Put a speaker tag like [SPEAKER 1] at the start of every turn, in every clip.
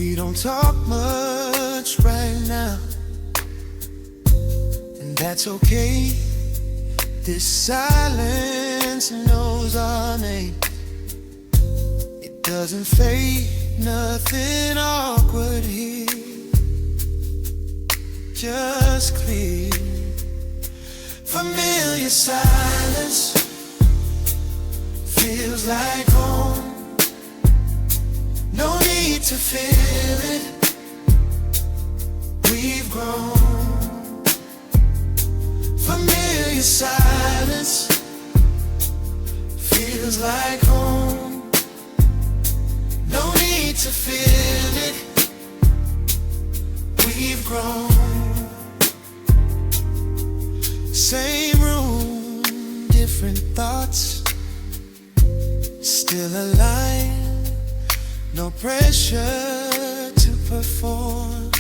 [SPEAKER 1] We don't talk much right now, and that's okay. This silence knows our name. It doesn't fade, nothing awkward here, just clear. Familiar silence feels like home. No need to feel it, we've grown. Familiar silence feels like home. No need to feel it, we've grown. Same room, different thoughts, still alive. No pressure to perform,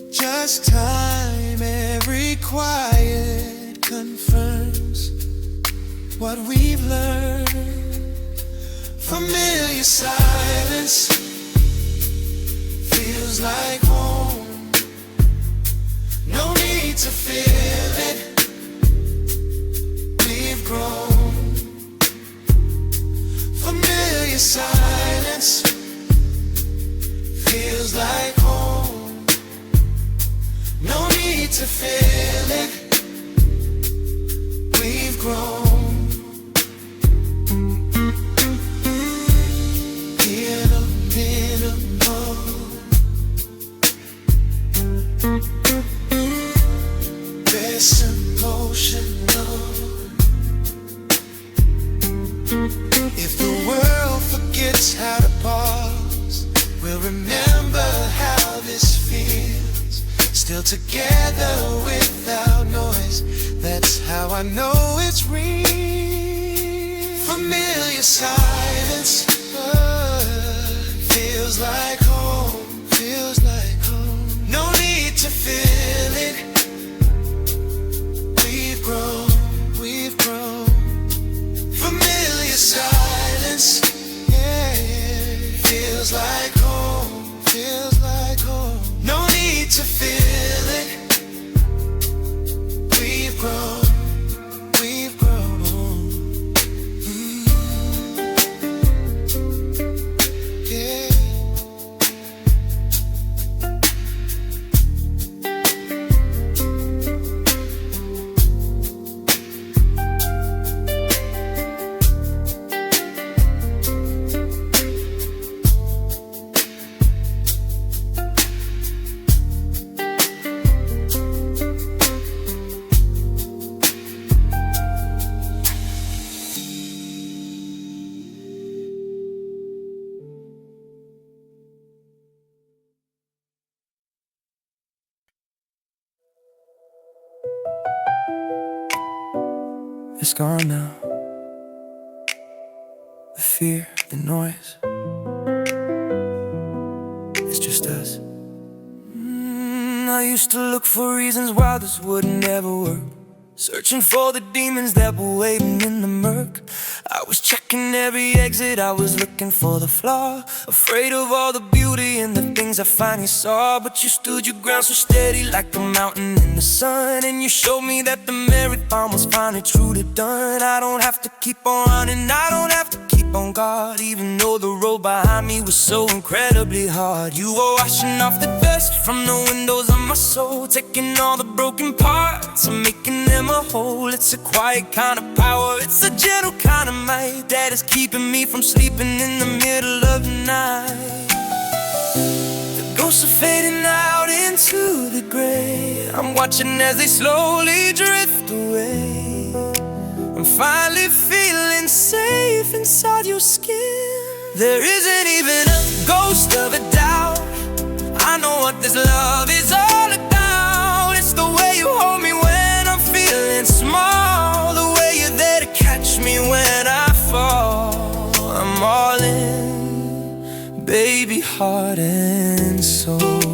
[SPEAKER 1] just time. Every quiet confirms what we've learned. Familiar silence feels like home. No need to feel it, we've grown. Familiar silence feels like home. No need to feel it, we've grown. In a minimal, best emotional. If the world forgets how to pause, we'll remember how this feels. Still together without noise, that's how I know it's real. Familiar silence feels like home, feels like home. No need to feel it, we've grown, we've grown. Familiar silence, yeah, feels like home, feels like home. No need to feel it, we've grown, we've grown. Yeah.
[SPEAKER 2] It's gone now. The fear, the noise, it's just us. I used to look for reasons why this would never work, searching for the demons that were waiting in the murk. I was checking every exit, I was looking for the flaw, afraid of all the beauty and the things I finally saw. But you stood your ground so steady like a mountain in the sun, and you showed me that the marathon was finally truly done. I don't have to keep on running, I don't have to keep on guard, even though the road behind me was so incredibly hard. You were washing off the dust from the windows of my soul, taking all the broken parts and making them a whole. It's a quiet kind of power, it's a gentle kind of might that is keeping me from sleeping in the middle of the night. The ghosts are fading out into the gray, I'm watching as they slowly drift away. I'm finally feeling safe inside your skin. There isn't even a ghost of a doubt, I know what this love is all about. It's the way you hold me when I'm feeling small, the way you're there to catch me when I fall. I'm all in, baby, heart and soul.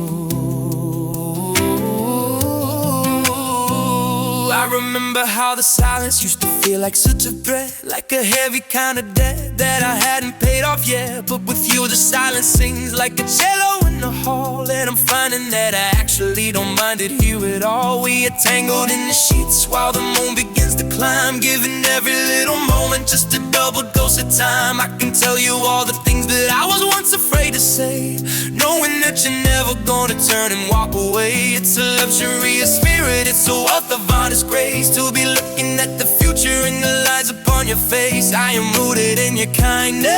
[SPEAKER 2] I remember how the silence used to feel like such a threat, like a heavy kind of debt that I hadn't paid off yet. But with you the silence sings like a cello in the hall, and I'm finding that I actually don't mind it here at all. We are tangled in the sheets while the moon begins to climb, giving every little moment just a double dose of time. I can tell you all the things that I was once afraid to say, knowing that you're never gonna turn and walk away. It's a luxury of spirit, it's a wealth of honest grace, to be looking at the future and the lines upon your face. I am rooted in your kindness,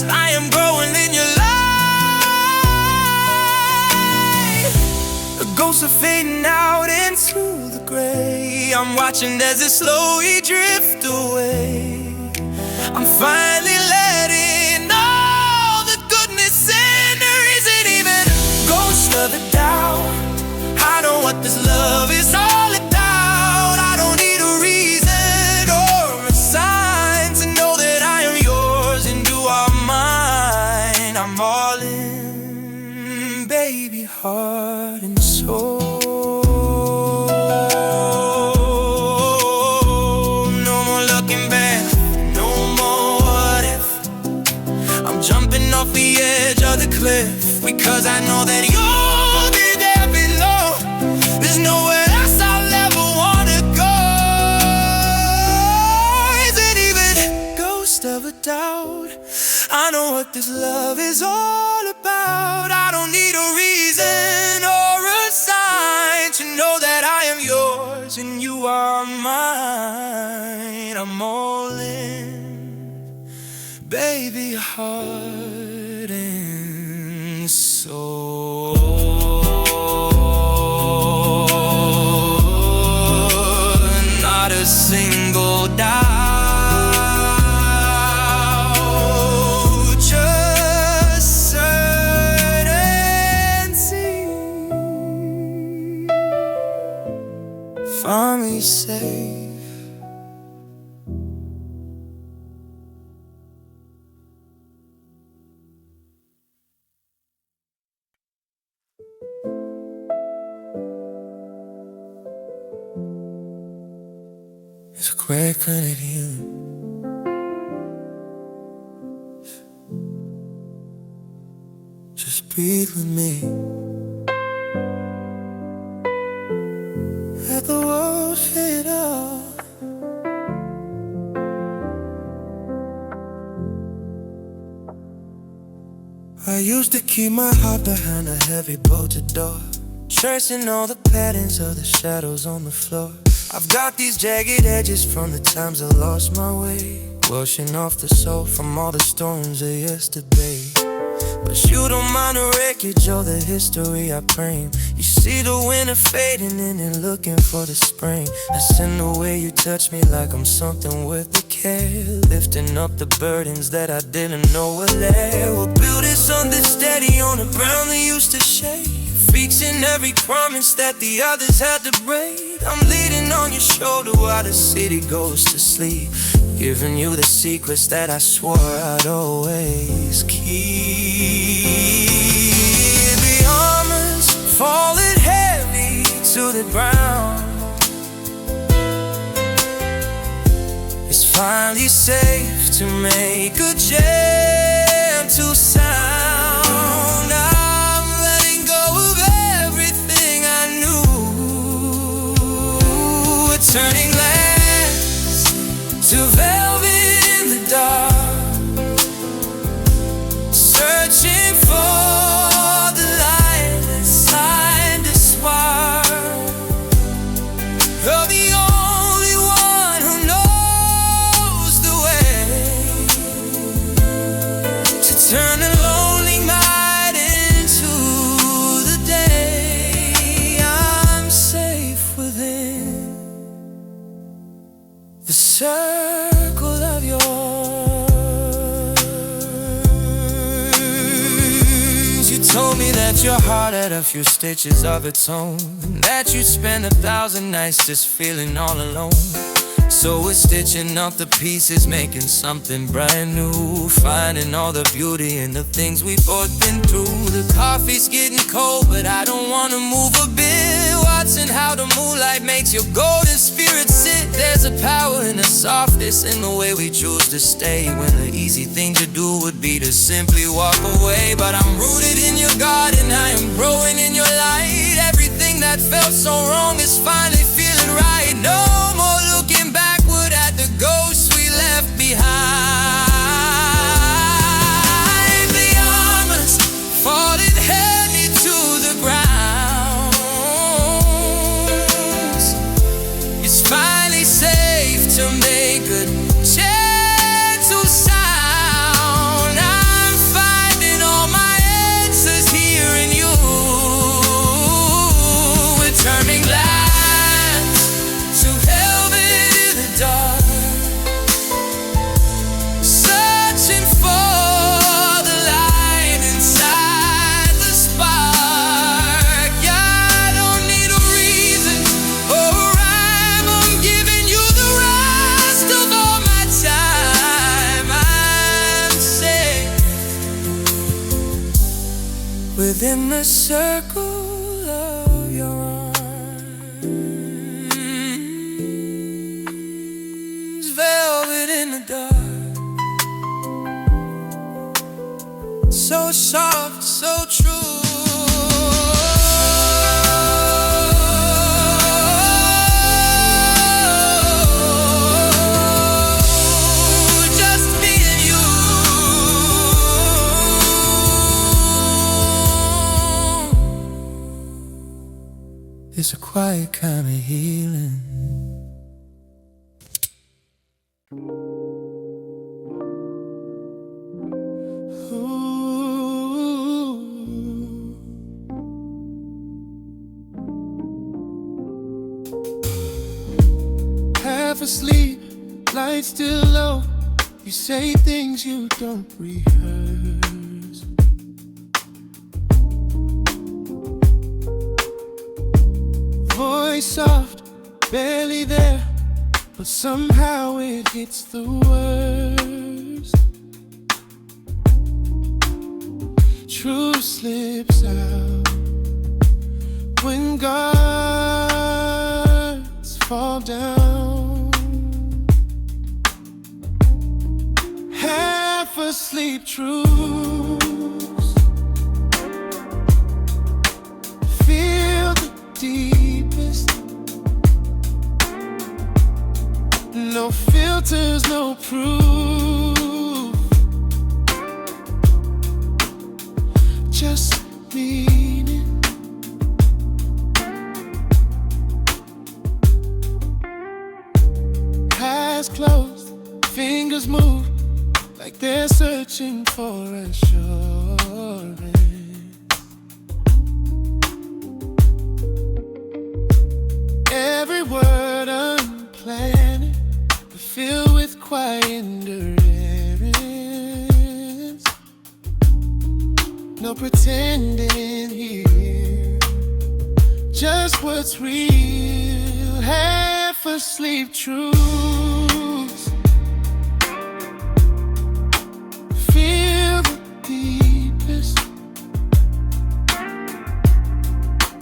[SPEAKER 2] I am growing in your light. The ghosts are fading out into the gray, I'm watching as they slowly drift away. I'm finally letting all the goodness in. There isn't even a ghost of a doubt. I know what this love is all about. I don't need a reason or a sign to know that I am yours and you are mine. I'm all in, baby, heart and soul. No more looking back, no more what if. I'm jumping off the edge of the cliff, because I know that you'll be there below. There's nowhere else I'll ever wanna go. Isn't even a ghost of a doubt. I know what this love is all about. I don't need a reason or a sign to know that I am yours and you are mine. I'm all in, baby, heart and soul. Not a single doubt, just certainty. Find me safe. It's quicker than you. Just breathe with me. Let the world fade out. I used to keep my heart behind a heavy bolted door, tracing all the patterns of the shadows on the floor. I've got these jagged edges from the times I lost my way, washing off the soul from all the storms of yesterday. But you don't mind the wreckage or the history I frame. You see the winter fading and then looking for the spring. That's in the way you touch me, like I'm something worth the care, lifting up the burdens that I didn't know were there. We'll build it something steady on the ground that used to shake, fixing every promise that the others had to break. I'm leaning on your shoulder while the city goes to sleep, giving you the secrets that I swore I'd always keep. The armor's falling heavy to the ground. It's finally safe to make a gentle sound. I'm letting go of everything I knew. We're turning lands to velvet in the dark, searching for the light inside the spark of the only one who knows the way to turn a lonely night into the day. I'm safe within the circle of yours. You told me that your heart had a few stitches of its own, and that you'd spend 1,000 nights just feeling all alone. So we're stitching up the pieces, making something brand new, finding all the beauty in the things we've both been through. The coffee's getting cold, but I don't wanna move a bit. Why thoughts and how the moonlight makes your golden spirit sit. There's a power in the softness in the way we choose to stay, when the easy thing to do would be to simply walk away. But I'm rooted in your garden, I am growing in your light. Everything that felt so wrong is finally feeling right. No more looking backward at the ghosts we left behind. The armor's falling heavy to the ground. It's finally safe to make a gentle sound. I'm finding all my answers here in you. We're turning lands to velvet in the dark, searching for the light inside the spark. Yeah, I don't need a reason or a rhyme. I'm giving you the rest of all my time. I'm safe within the circle of your arms, velvet in the dark, so soft, so true. Just me and you. It's a quiet kind of healing.
[SPEAKER 1] Half asleep, lights still low. You say things you don't rehearse. Voice soft, barely there, but somehow it hits the worst. Truth slips out when guards fall down. Half asleep truths, feel the deepest. No filters, no proof, just meaning. Eyes closed, fingers move like they're searching for assurance. Every word unplanned, but filled with quiet endurance. No pretending here, just what's real. Half asleep truths, feel the deepest.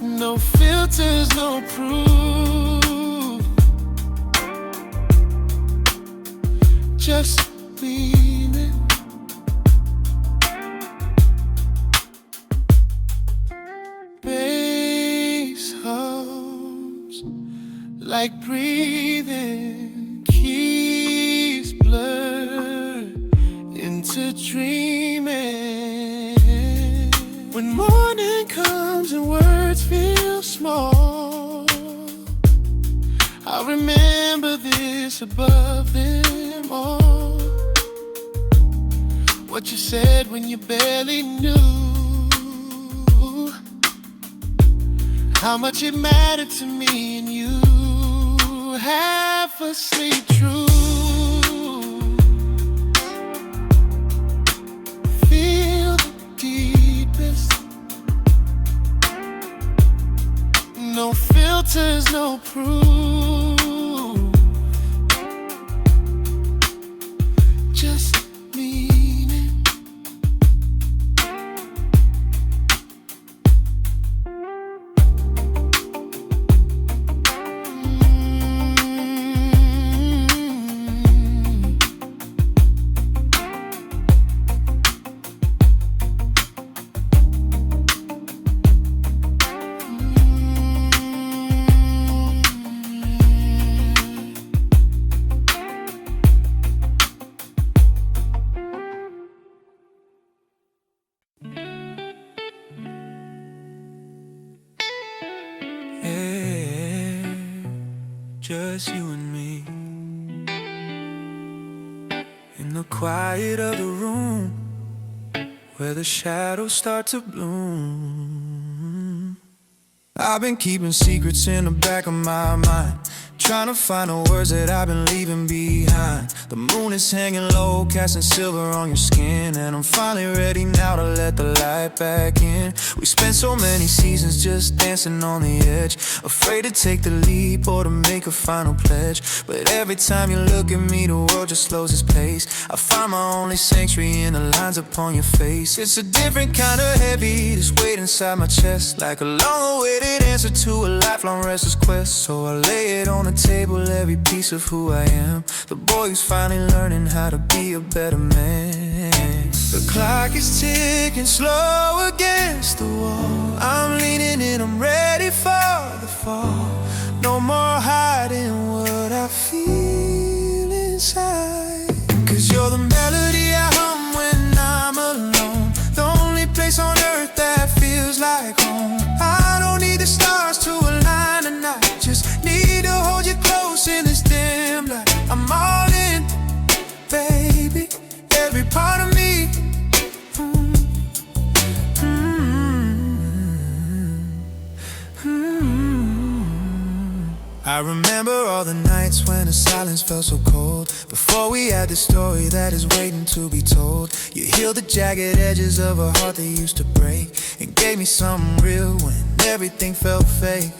[SPEAKER 1] No filters, no proof, just leaving. Bass hums like breathing, keys blur into dreaming. When morning comes and words feel small, I remember this above them all. What you said when you barely knew how much it mattered to me and you. Half asleep truth, feel the deepest. No filters, no proof, just meaning.
[SPEAKER 2] just you and me. In the quiet of the room, where the shadows start to bloom. I've been keeping secrets in the back of my mind, trying to find the words that I've been leaving behind. The moon is hanging low, casting silver on your skin, and I'm finally ready now to let the light back in. We spent so many seasons just dancing on the edge, afraid to take the leap or to make a final pledge. But every time you look at me, the world just slows its pace. I find my only sanctuary in the lines upon your face. It's a different kind of heavy, this weight inside my chest, like a long-awaited answer to a lifelong restless quest. So I lay it on the table, every piece of who I am, the boy who's finally learning how to be a better man. The clock is ticking slow against the wall. I'm leaning in, I'm ready for the fall. No more hiding what I feel inside, 'cause you're the melody I hum when I'm alone, the only place on earth that feels like home. I don't need the stars to align tonight, just need to hold you close in this dim light. I'm all in, baby, every part of me. I remember all the nights when the silence felt so cold, before we had the story that is waiting to be told. You healed the jagged edges of a heart that used to break, and gave me something real when everything felt fake.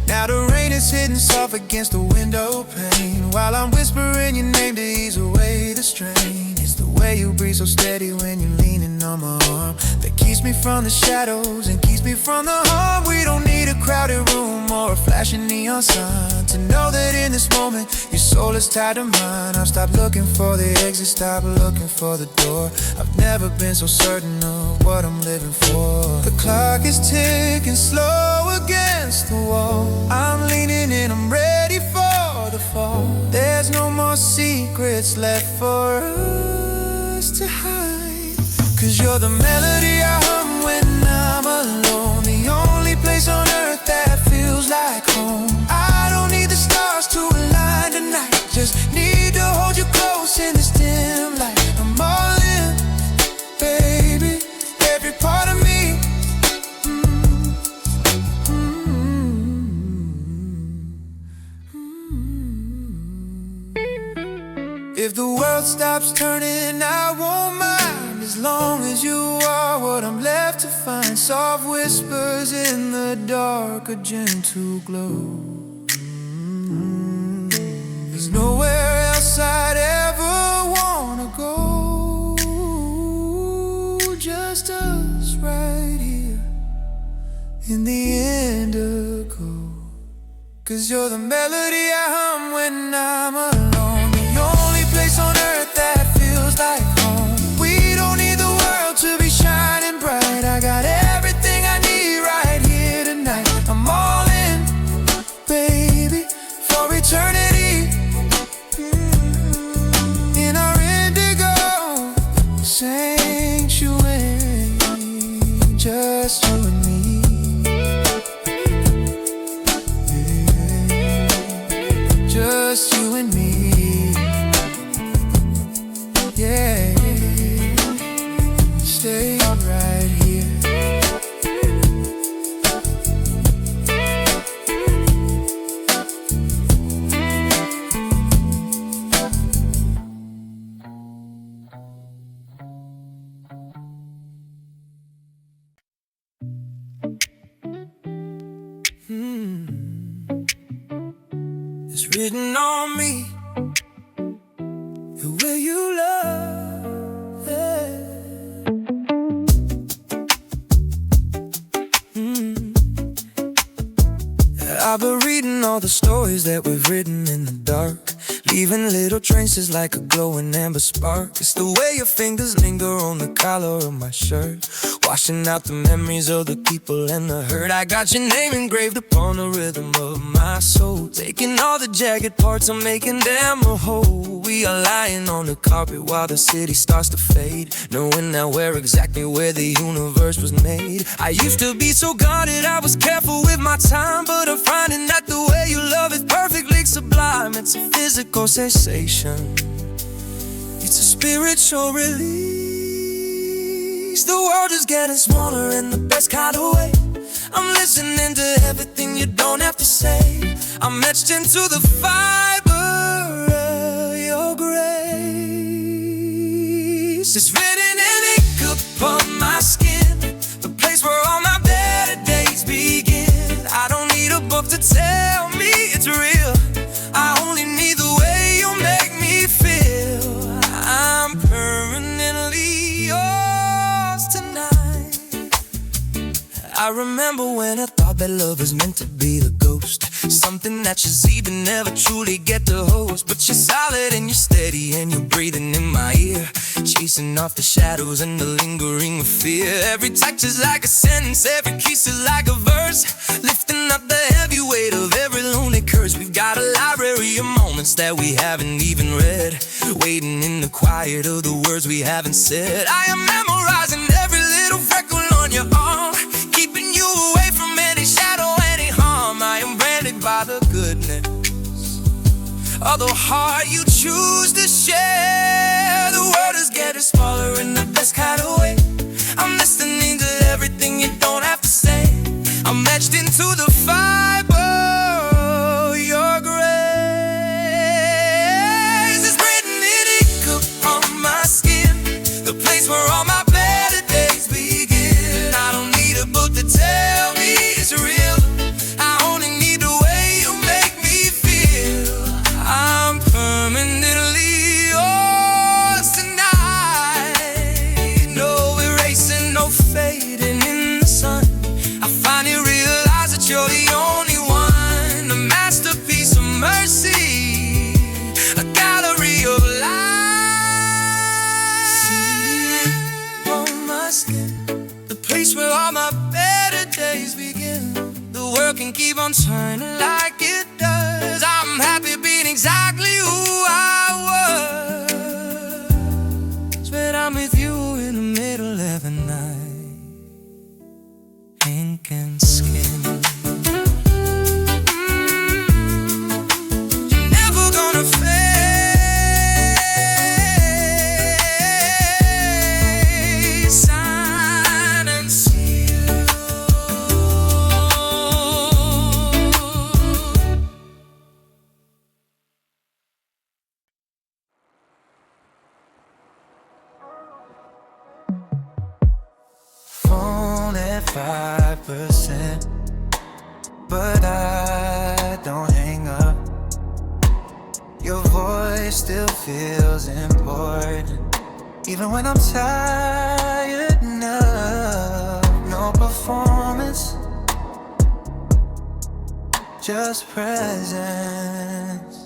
[SPEAKER 2] Now the rain is hitting soft against the window pane, while I'm whispering your name to ease away the strain. It's the way you breathe so steady when you're leaning on my arm, that keeps me from the shadows and keeps me from the harm. We don't need a crowded room or a flashing neon sign to know that in this moment your soul is tied to mine. I've stopped looking for the exit, stopped looking for the door. I've never been so certain of what I'm living for. The clock is ticking slow against the wall. I'm leaning in, I'm ready for the fall. There's no more secrets left for us to hide, 'cause you're the melody I hum when I'm alone, the only place on earth that feels like home. I don't need the stars to align tonight, just need to hold you close in this dim light. I'm all in, baby, every part of me. If the world stops turning, I won't mind, as long as you are what I'm left to find. Soft whispers in the dark, a gentle glow. There's nowhere else I'd ever wanna go, just us right here in the indigo. 'Cause you're the melody I hum when I'm alone, the only place on earth that feels like home. We don't need the world to be shining bright, I got everything I need right here tonight. I'm all in, baby, for eternity. In our indigo sanctuary, just you and me. Just you and me, yeah. Stay right here. It's written on me, the way you love, yeah. I've been reading all the stories that we've written in the dark, leaving little traces like a glowing amber spark. It's the way your fingers linger on the collar of my shirt, washing out the memories of the people and the hurt. I got your name engraved upon the rhythm of my soul, taking all the jagged parts and making them a whole. We are lying on the carpet while the city starts to fade, knowing that we're exactly where the universe was made. I used to be so guarded, I was careful with my time, but I'm finding that the way you love is perfectly sublime, it's a physical sensation. It's a spiritual release. The world is getting smaller in the best kind of way. I'm listening to everything you don't have to say. I'm etched into the fiber of your grace. It's written in ink upon my skin, the place where all my better days begin. I don't need a book to tell me it's real. I only need the way you make me feel. I'm permanently yours tonight. I remember when I thought that love was meant to be the ghost, something that you see but never truly get to host. But you're solid and you're steady and you're breathing in my ear, chasing off the shadows and the lingering fear. Every texture's like a sentence, every kiss is like a verse, lifting up the heavy weight of every lonely curse. We've got a library of moments that we haven't even read, waiting in the quiet of the words we haven't said. I am memorizing every little freckle on your arm, keeping you away from any shadow, any harm. I am branded by the goodness of the heart you choose to share. The world is getting smaller in the best kind of way. I'm listening to everything you don't have to say. I'm etched into the fiber of your grace. It's written in ink upon my skin, the place where all my better days begin. I don't need a book to tell me it's real. I only need the way you make me feel. I'm permanently yours tonight. No erasing, no fading in the sun. I finally realize that you're the only one, a masterpiece of mercy, a gallery of light. See on my skin, the place where all my better days begin. The world can keep on turning like it does. I'm happy being exactly who I was when I'm with you in the middle of the night. Ink and skin. You're never gonna fade. Sign and seal. Phone at 5%, but I don't hang up. Your voice still feels important, even when I'm tired enough. No performance, just presence.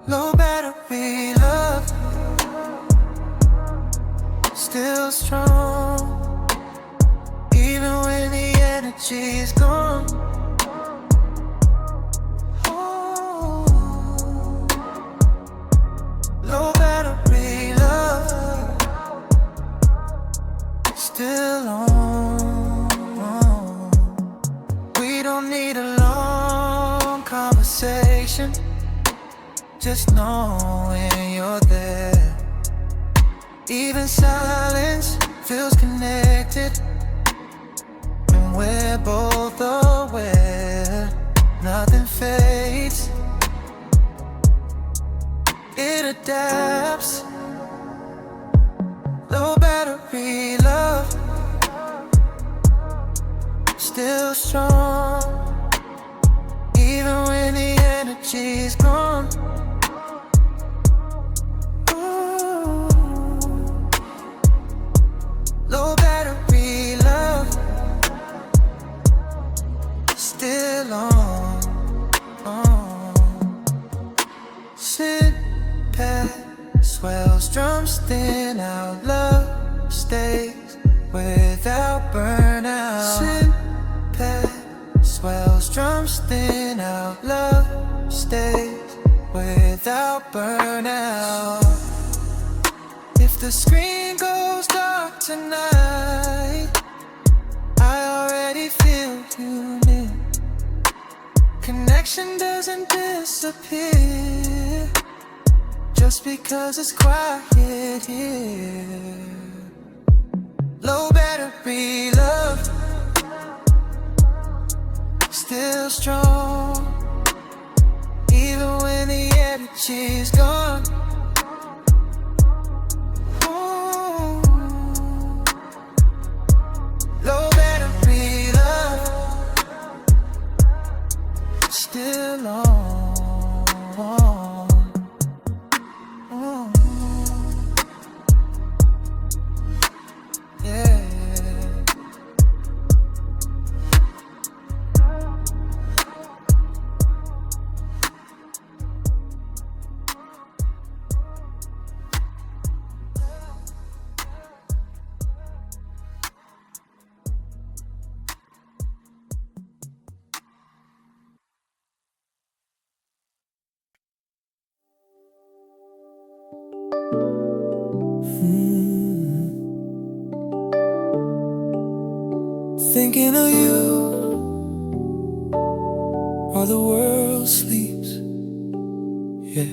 [SPEAKER 2] Low battery love, still strong, even when the energy is gone. Oh, low battery love, still on. We don't need a long conversation, just knowing you're there. Even silence feels connected, and we're both aware. Nothing fades, it adapts. Low battery love, still strong, even when the energy's gone. Ooh. Low battery love, still on. Sit past swells, drums thin out, love stays without burnout. Sit past swells, drums thin out, love stays without burnout. If the screen goes dark tonight, I already feel you near. Connection doesn't disappear. disappear just because it's quiet here. Low battery love, still strong, even when the energy's gone. Ooh. Low battery love, still on. Yeah. Thinking of you while the world sleeps, yeah.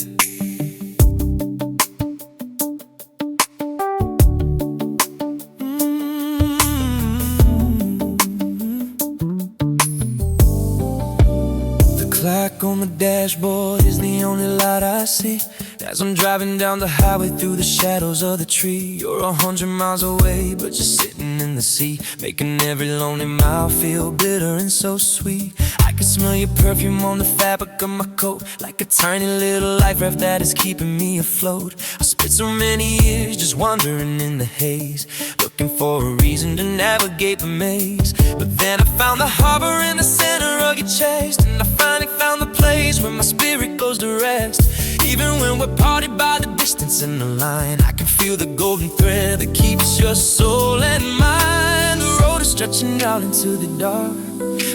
[SPEAKER 2] The clock on the dashboard is the only light I see as I'm driving down the highway through the shadows of the tree. You're 100 miles away, but you're sitting in the seat, making every lonely mile feel bitter and so sweet. I can smell your perfume on the fabric of my coat, like a tiny little life raft that is keeping me afloat. I spent so many years just wandering in the haze, looking for a reason to navigate the maze. But then I found the harbor in the center of your chest, and I finally found the place where my spirit goes to rest. Even when we're parted by the distance and the line, I can feel the golden thread that keeps your soul and mine. The road is stretching out into the dark,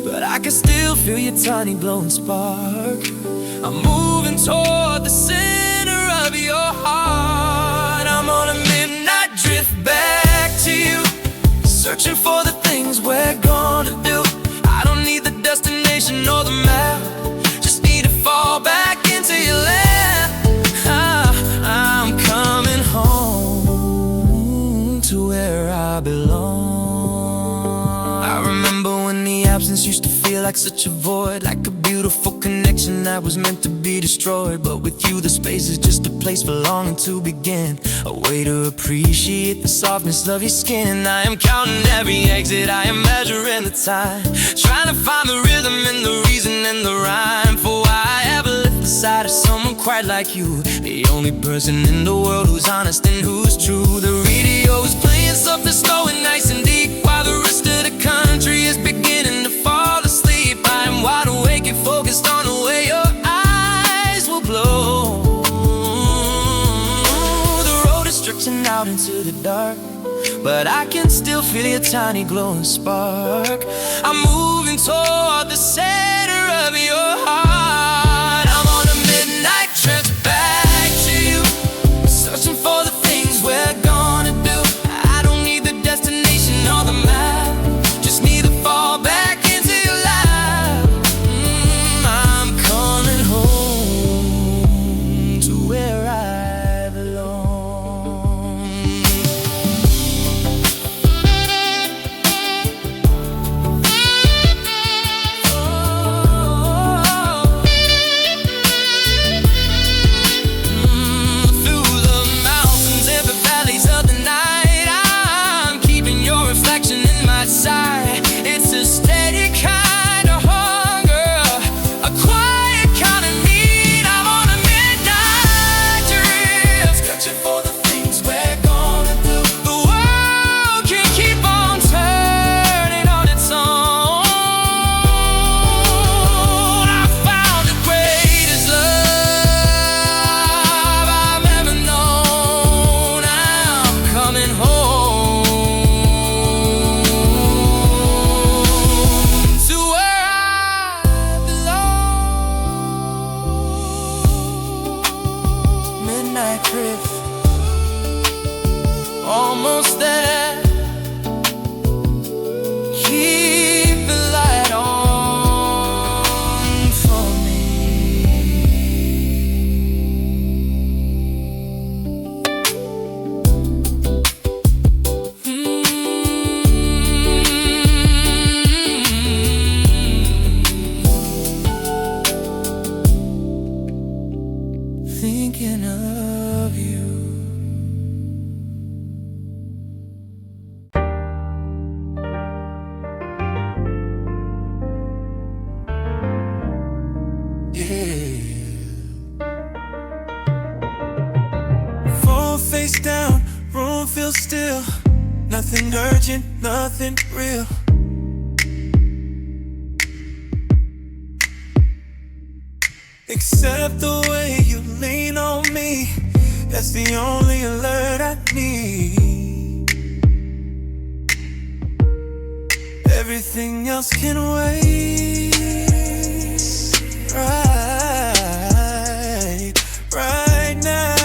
[SPEAKER 2] but I can still feel your tiny glowing spark. I'm moving toward the center of your heart. I'm on a midnight drift back to you, searching for the things we're gonna do. I don't need the destination or the map, just need to fall back into your lap. I'm coming home to where I belong. I remember when the absence used to feel like such a void, like a beautiful connection that was meant to be destroyed. But with you the space is just a place for longing to begin, a way to appreciate the softness of your skin. And I am counting every exit, I am measuring the time, trying to find the rhythm and the reason and the rhyme for why I ever lived beside of someone quite like you, the only person in the world who's honest and who's true. The radio is playing something slow and nice and deep, while the rest of the country is beginning to fall asleep. I am wide awake and focused on the way your eyes will blow. The road is stretching out into the dark, but I can still feel your tiny glowing spark. I'm moving toward the center of your heart. I'm on a midnight trip back to you, searching for the things we're gonna do. I don't need the destination or the map, just need to fall back into your lap. I'm coming home to where I belong. Oh, Nothing urgent, nothing real. Except the way you lean on me, that's the only alert I need. Everything else can wait. Right now.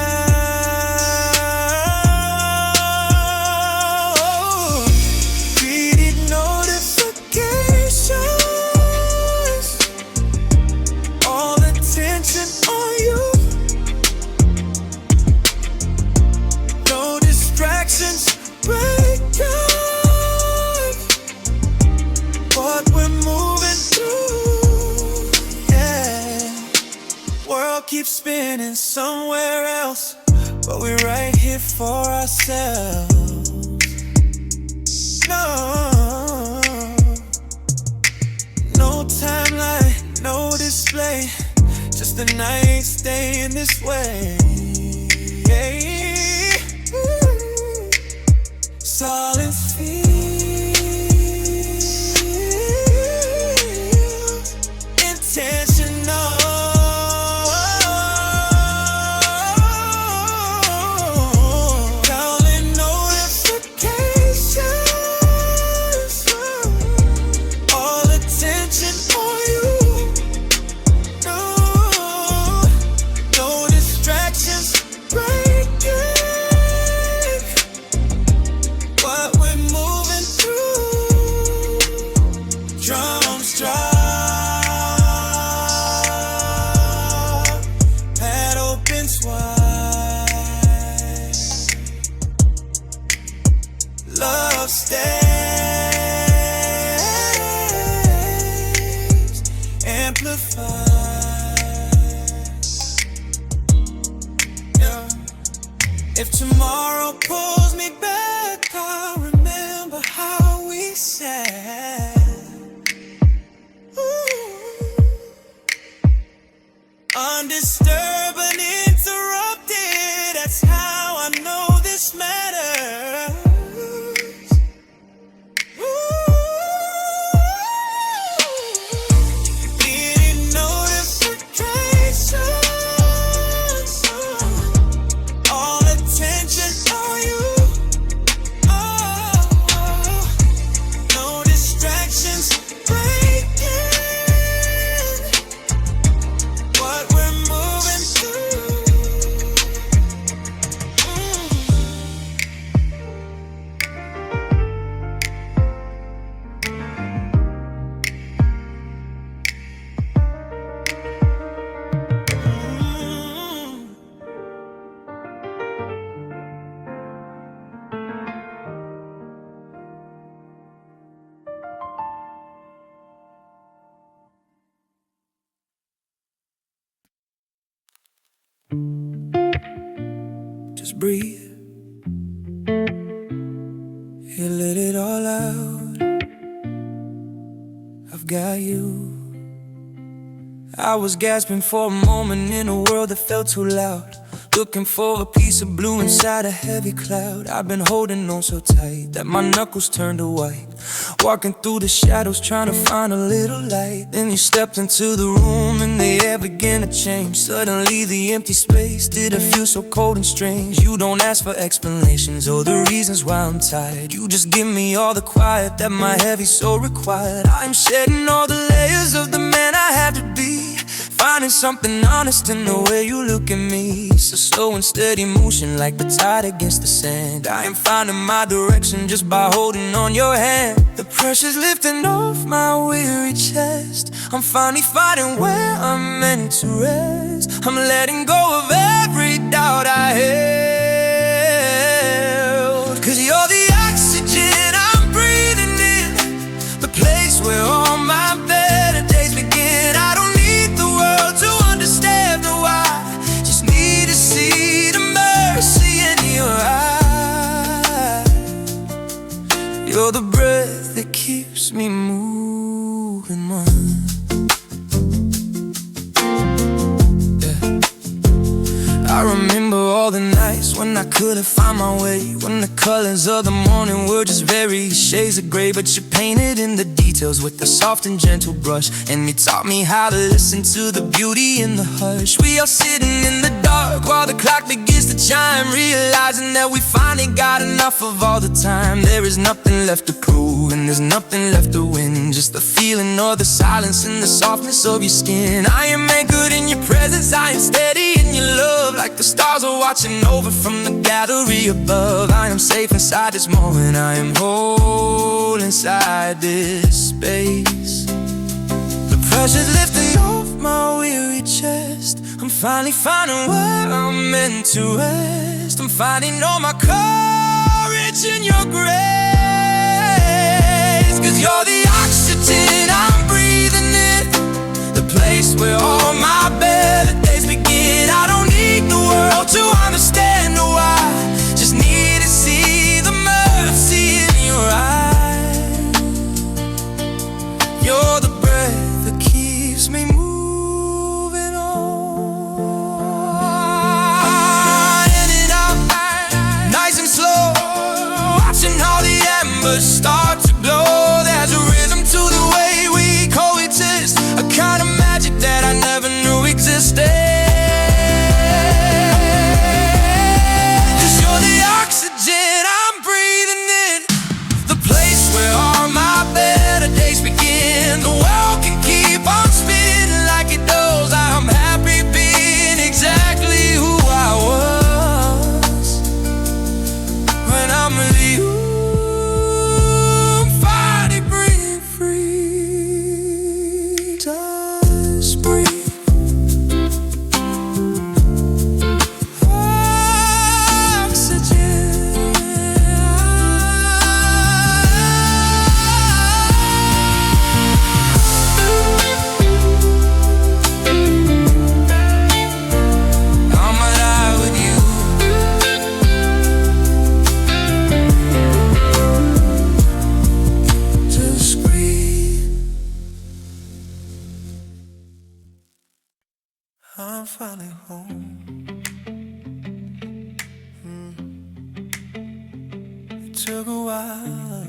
[SPEAKER 2] Reading notifications, all attention on you. No distractions, break up what we're moving through. Yeah, world keeps spinning somewhere else, but we're right here for ourselves. No timeline, no display, just a night staying this way. Silence feels intentional. Counting notifications, all attention on you. No distractions, breaking what we're moving through. Drums drop, pad opens wide. Love stays amplified. Yeah. If tomorrow pulls me back, I'll remember how we said. Undisturbed, uninterrupted, that's how I know this matters. Getting notifications, all attention on you. No distractions, breaking what we're moving through. Just breathe. You let it all out. I've got you. I was gasping for a moment in a world that felt too loud, looking for a piece of blue inside a heavy cloud. I've been holding on so tight that my knuckles turned to white, walking through the shadows trying to find a little light. Then you stepped into the room and the air began to change. Suddenly the empty space didn't feel so cold and strange. You don't ask for explanations or the reasons why I'm tired. You just give me all the quiet that my heavy soul required. I'm shedding all the layers of the man I had to be, finding something honest in the way you look at me. So slow and steady motion like the tide against the sand. I am finding my direction just by holding on your hand. The pressure's lifting off my weary chest. I'm finally finding where I'm meant to rest. I'm letting go of every doubt I held. 'Cause you're the oxygen I'm breathing in, the place where all my better days begin. I don't need the world to understand why, just need to see the mercy in your eyes. You're the breath that keeps me moving, man. Yeah. I remember all all the nights when I couldn't find my way, when the colors of the morning were just various shades of gray. But you painted in the details with a soft and gentle brush, and you taught me how to listen to the beauty in the hush. We are sitting in the dark while the clock begins to chime, realizing that we finally got enough of all the time. There is nothing left to prove and there's nothing left to win, just the feeling of the silence and the softness of your skin. I am anchored in your presence, I am steady in your love, like the stars are watching over from the gallery above. I am safe inside this moment, I am whole inside this space. The pressure's lifting off my weary chest, I'm finally finding where I'm meant to rest. I'm finding all my courage in your grace, 'cause you're the oxygen I'm breathing in, the place where all my better days begin. I don't need the world to understand why, just need to see the mercy in your eyes. You're the breath that keeps me moving on. In and out, nice and slow, watching all the embers start to glow. There's a rhythm to the way we coexist, a kind of magic that I never knew existed. 'Cause you're the oxygen I'm breathing in, the place where all my better days begin. The world can keep on spinning like it does, I'm happy being exactly who I was. When I'm with you, I'm finally breathing free. Just breathe. I'm finally home. It took a while,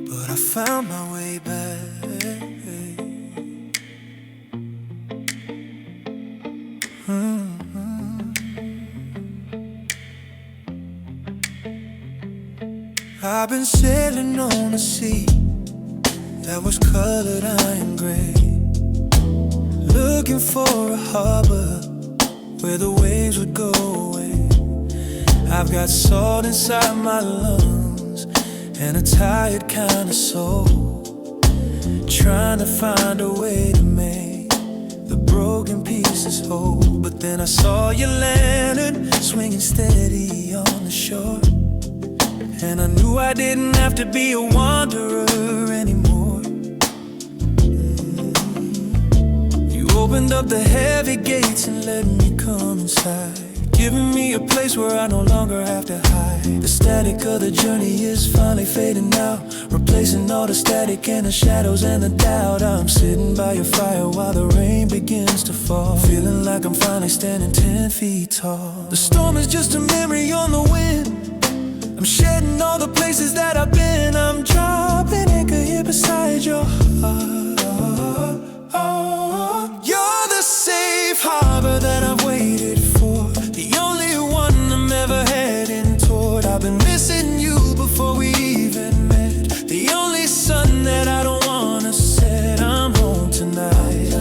[SPEAKER 2] but I found my way back. I've been sailing on the sea that was colored iron gray, looking for a harbor where the waves would go away. I've got salt inside my lungs and a tired kind of soul, trying to find a way to make the broken pieces whole. But then I saw your lantern swinging steady on the shore, and I knew I didn't have to be a wanderer anymore. You opened up the heavy gates and let me come inside, giving me a place where I no longer have to hide. The static of the journey is finally fading out, replacing all the static and the shadows and the doubt. I'm sitting by your fire while the rain begins to fall, feeling like I'm finally standing 10 feet tall. The storm is just a memory on the wind, I'm shedding all the places that I've been. I'm dropping anchor here beside your heart. You're the safe harbor that I've waited for, the only one I'm ever heading toward. I've been missing you before we even met, the only sun that I don't wanna set. I'm home tonight.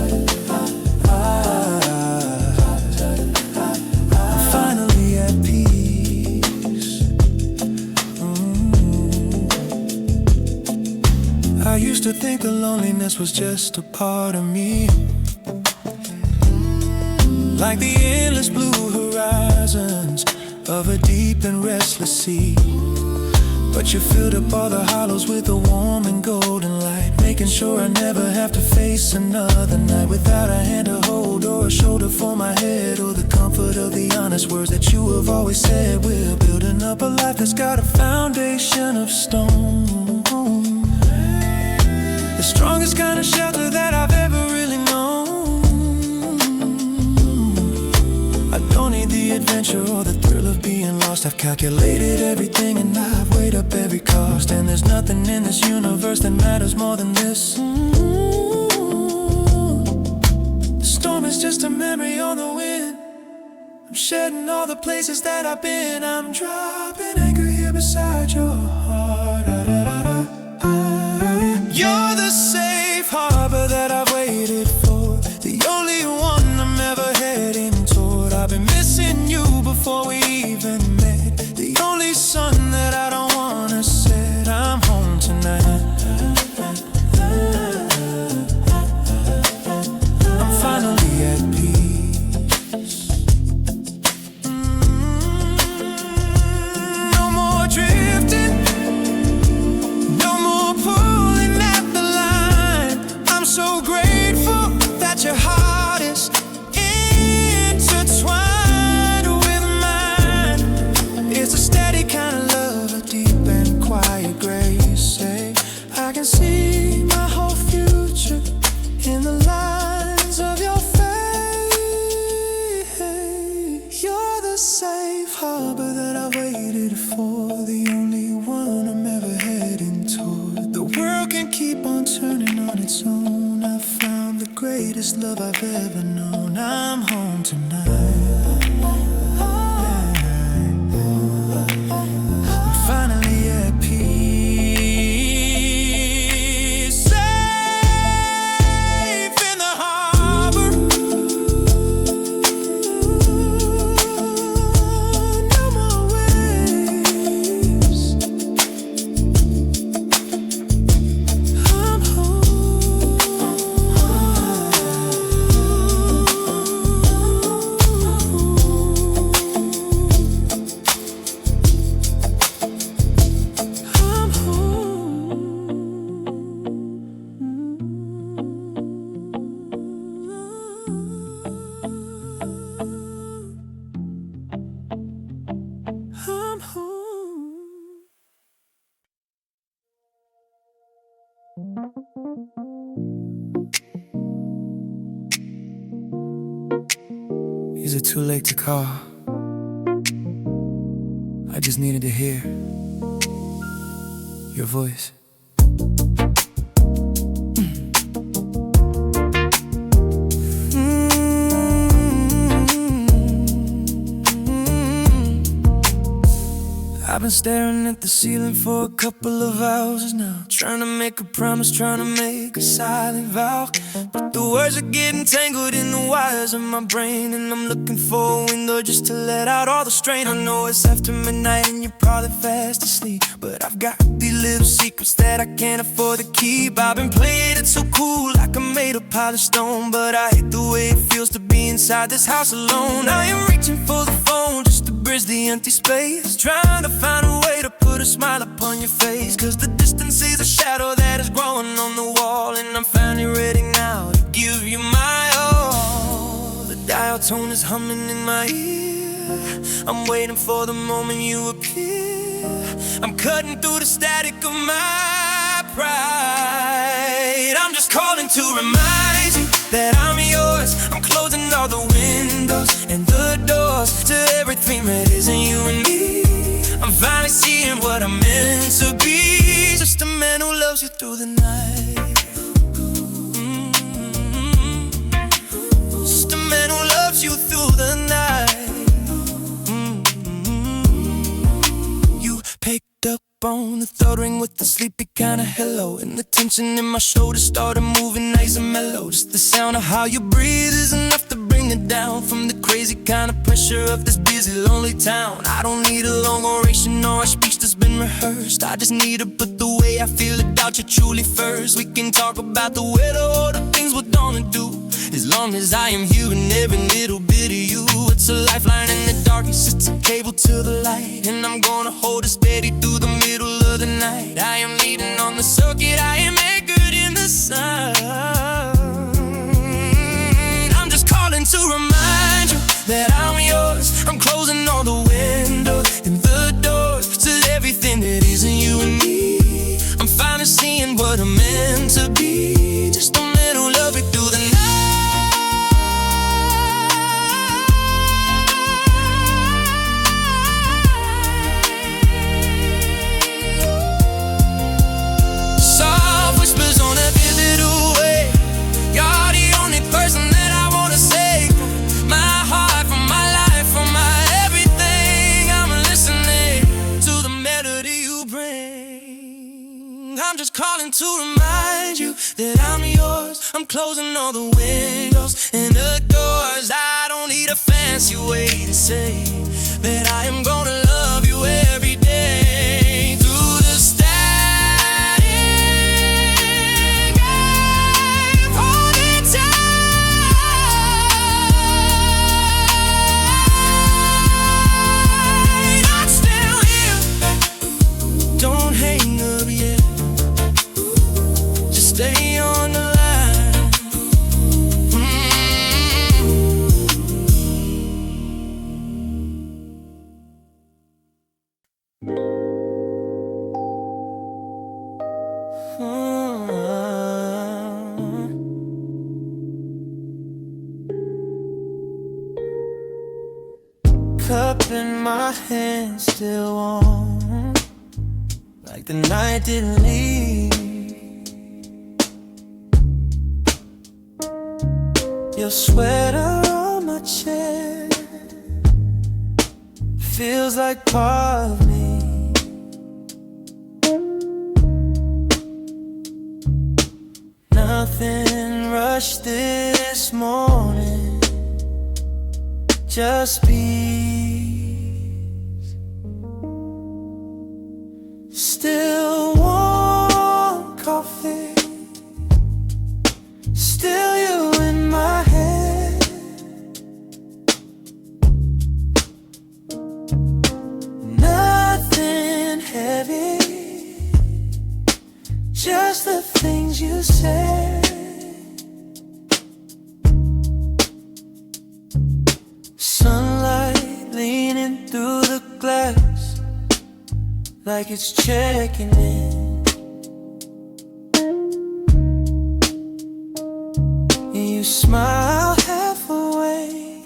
[SPEAKER 2] I'm finally at peace. I used to think the loneliness was just a part of me, like the endless blue horizons of a deep and restless sea. But you filled up all the hollows with a warm and golden light, making sure I never have to face another night without a hand to hold or a shoulder for my head, or the comfort of the honest words that you have always said. We're building up a life that's got a foundation of stone, the strongest kind of shelter that I've ever really known. adventure or the thrill of being lost. I've calculated everything and I've weighed up every cost. And there's nothing in this universe that matters more than this. The storm is just a memory on the wind. I'm shedding all the places that I've been. I'm dropping anchor here beside your heart. You're the safe harbor that I've waited for, the only one I'm ever heading toward. I've been missing you before we even met, the only sun that I don't wanna set. I'm home tonight. I'm finally at peace. No more drifting, no more pulling at the line. I'm so grateful that your heart is intertwined with mine. It's a steady kind of love, a deep and quiet grace. Say, I can see my whole future in the lines of your face. You're the safe harbor that I've waited for, the only one I'm ever heading toward. The world can keep on turning on its own. I've found the greatest love I've ever known. I'm home tonight. I'm finally at peace, safe in the harbor. No more waves. I'm home. Is it too late to call? I just needed to hear your voice. I've been staring at the ceiling for a couple of hours now, trying to make a promise, trying to make a silent vow. But the words are getting tangled in the wires of my brain, and I'm looking for a window just to let out all the strain. I know it's after midnight and you're probably fast asleep, but I've got these little secrets that I can't afford to keep. I've been playing it so cool like I'm made of polished stone, but I hate the way it feels to be inside this house alone. I am reaching for the phone just to bridge the empty space, trying to find a way to put a smile upon your face. Cause the distance is a shadow that is growing on the wall, and I'm finally ready now to give you my all. The dial tone is humming in my ear, I'm waiting for the moment you appear. I'm cutting through the static of my pride. I'm just calling to remind you that I'm yours. I'm closing all the windows and the doors to everything that isn't you and me. I'm finally seeing what I'm meant to be, just a man who loves you through the night. Just a man who loves you through the night. You picked up on the third ring with the sleepy kind of hello, and the tension in my shoulders started moving nice and mellow. Just the sound of how you breathe is enough to bring it down from the crazy kind of pressure of this busy, lonely town. I don't need a long oration or a speech that's been rehearsed. I just need to put the way I feel about you truly first. We can talk about the weather or the things we're gonna do, as long as I am here and every little bit of you. It's a lifeline in the darkness, it's a cable to the light, and I'm gonna hold it steady through the middle of the night. I am leading on the circuit, I am anchored in the sun. I'm just calling to remind you that I'm yours. I'm closing all the windows and the doors to everything that isn't you and me. I'm finally seeing what I'm meant to be, just a man who love you through the night. I'm just calling to remind you that I'm yours. I'm closing all the windows and the doors. I don't need a fancy way to say that I am gonna love you every day. Through the static, I'm holding tight. I'm still here. Don't hang up yet. Just stay on the line. Cup in my hand, still warm, like the night didn't leave. Your sweater on my chest feels like part of me. Nothing rushed this morning, just peace. Still warm coffee, still you in my head. Nothing heavy, just the things you said. Sunlight leaning through the glass, like it's checking in. You smile half away,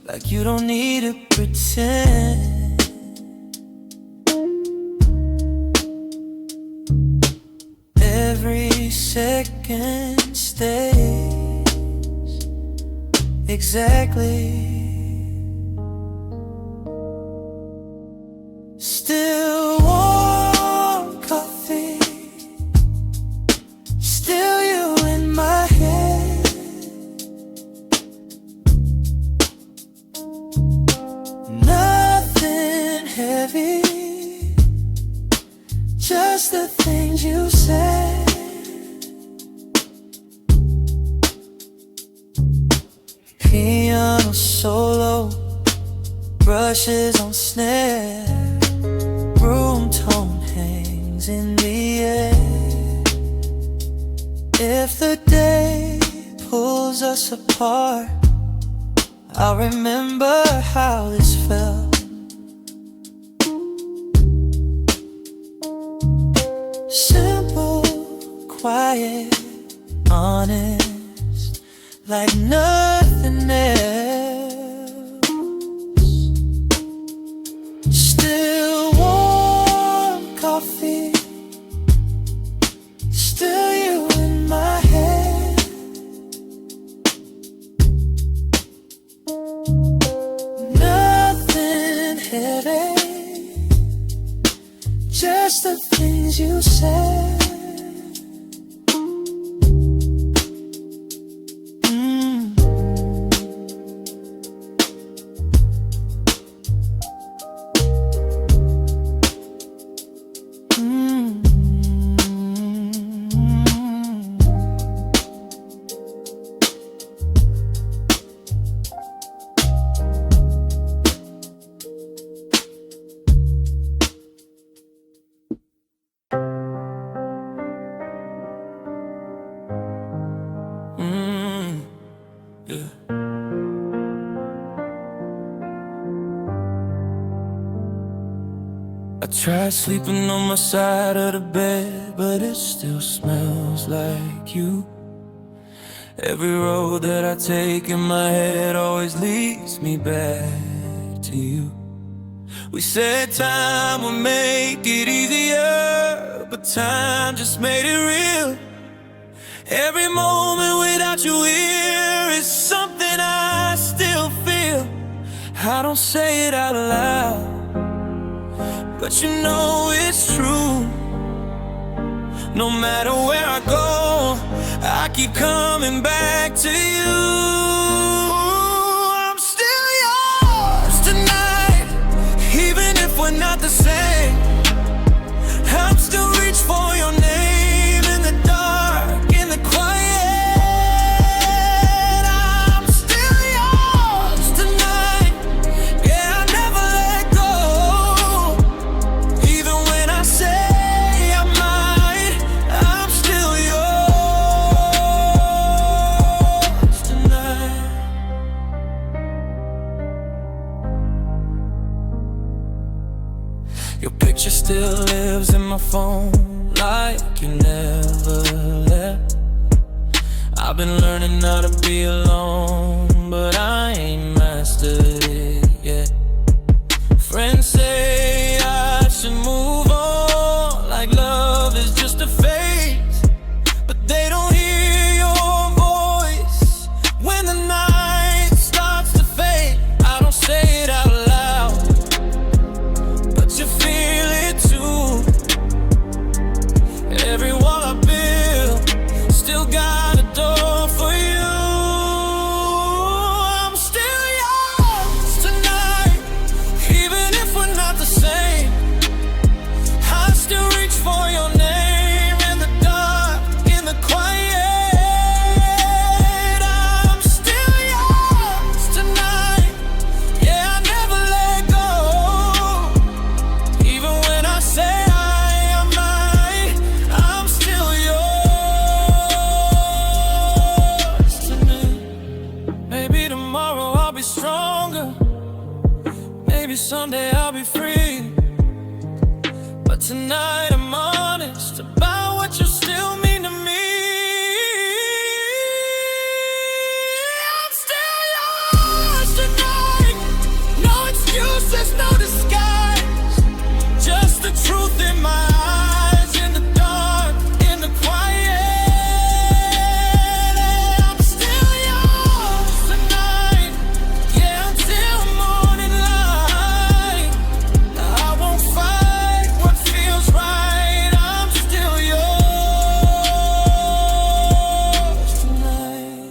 [SPEAKER 2] like you don't need to pretend. Every second stays exactly. Still warm coffee, still you in my head. Nothing heavy, just the things you said. Piano solo, brushes on snare, room tone hangs in the air. If the day pulls us apart, I'll remember how this felt. Simple, quiet, honest, like nothing else. Still warm coffee, still you in my head. Nothing heavy, just the things you said. Yeah. I tried sleeping on my side of the bed, but it still smells like you. Every road that I take in my head always leads me back to you. We said time would make it easier, but time just made it real. Every moment without you here is something I still feel. I don't say it out loud, but you know it's true. No matter where I go, I keep coming back to you. I'm still yours tonight, even if we're not the same. I'll still reach for your name in the dark, in the quiet. I'm still yours tonight. Yeah, I never let go. Even when I say I might, I'm still yours tonight. Your picture still lives in my phone, like you never left. I've been learning how to be alone, but I ain't mastered it yet. Friends say I should move on, like love is just a phase, but they don't hear your voice when the night starts to fade. I don't say it out loud, but you feel it too. Every wall I build still got a door for you. I'm still yours tonight, even if we're not the same. I still reach for your name in the dark, in the quiet. I'm still yours tonight. Yeah, I never let go. Even when I say I might, I'm still yours tonight. Maybe tomorrow I'll be stronger. Maybe someday I'll be free. But tonight I'm honest about what you still mean to me. I'm still yours tonight. No excuses, no disguise. Just the truth in my eyes, in the dark, in the quiet. I'm still yours tonight. Yeah, until morning light. I won't fight what feels right. I'm still yours tonight.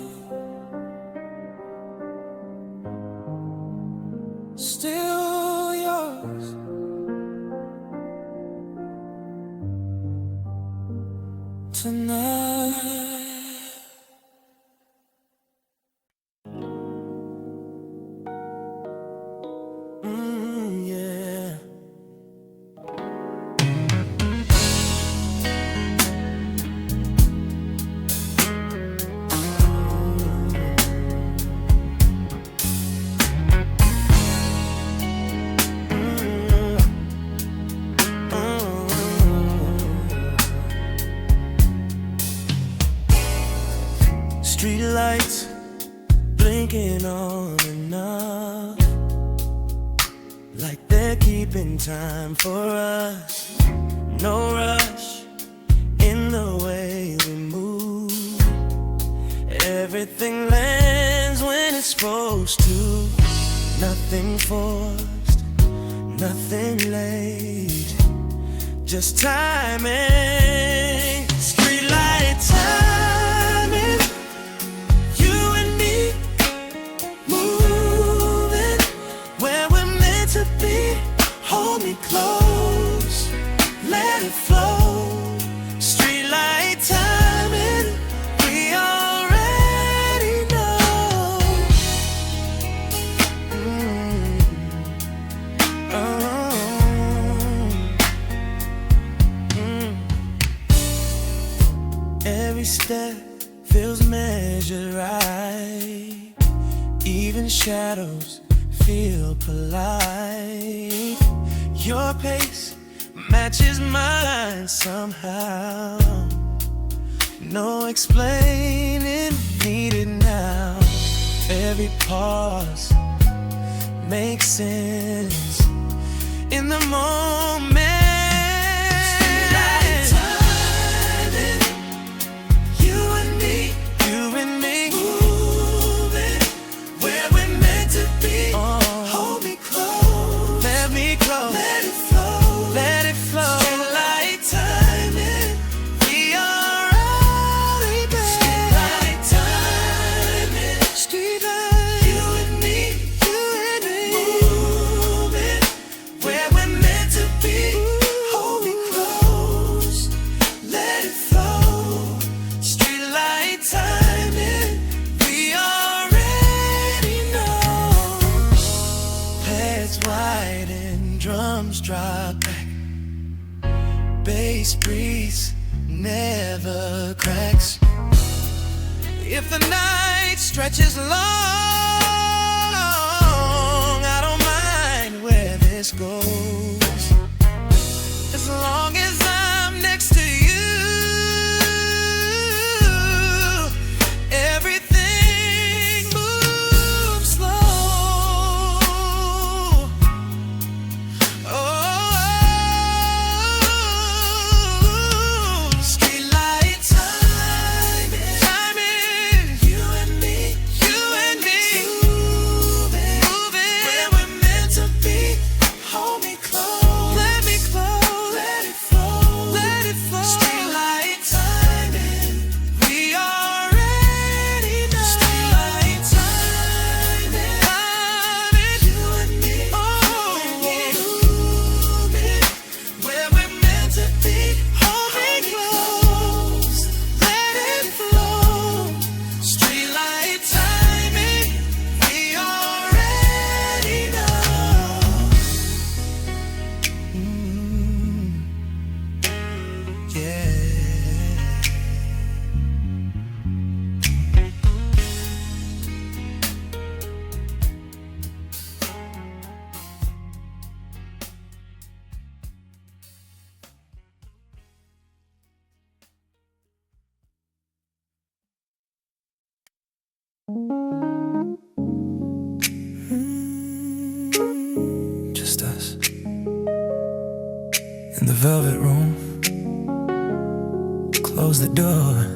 [SPEAKER 2] Still yours tonight. Yeah. Streetlights blinking on and off, like they're keeping time for us. No rush in the way we move. Everything lands when it's supposed to. Nothing forced, nothing late, just timing. Streetlight timing. You and me moving where we're meant to be. Hold me close, let it flow. Streetlight timing, we already know. Every step feels measured right. Even shadows feel polite. Your pace matches mine somehow. No explaining needed now. Every pause makes sense in the moment. Let it flow. Streetlight timing, we drop back. Bass breeze never cracks. If the night stretches long, I don't mind where this goes, as long as I'm next to you. Everything moves slow. Oh, streetlight timing, you and me, moving where we're meant to be. Hold me close, let me close, let it flow, let it flow. Streetlight timing, we already know. Streetlight timing, you and me, moving where we're meant to be. Hold me close, let it flow. Streetlight timing, we already know. Yeah. Just us in the velvet room. Close the door.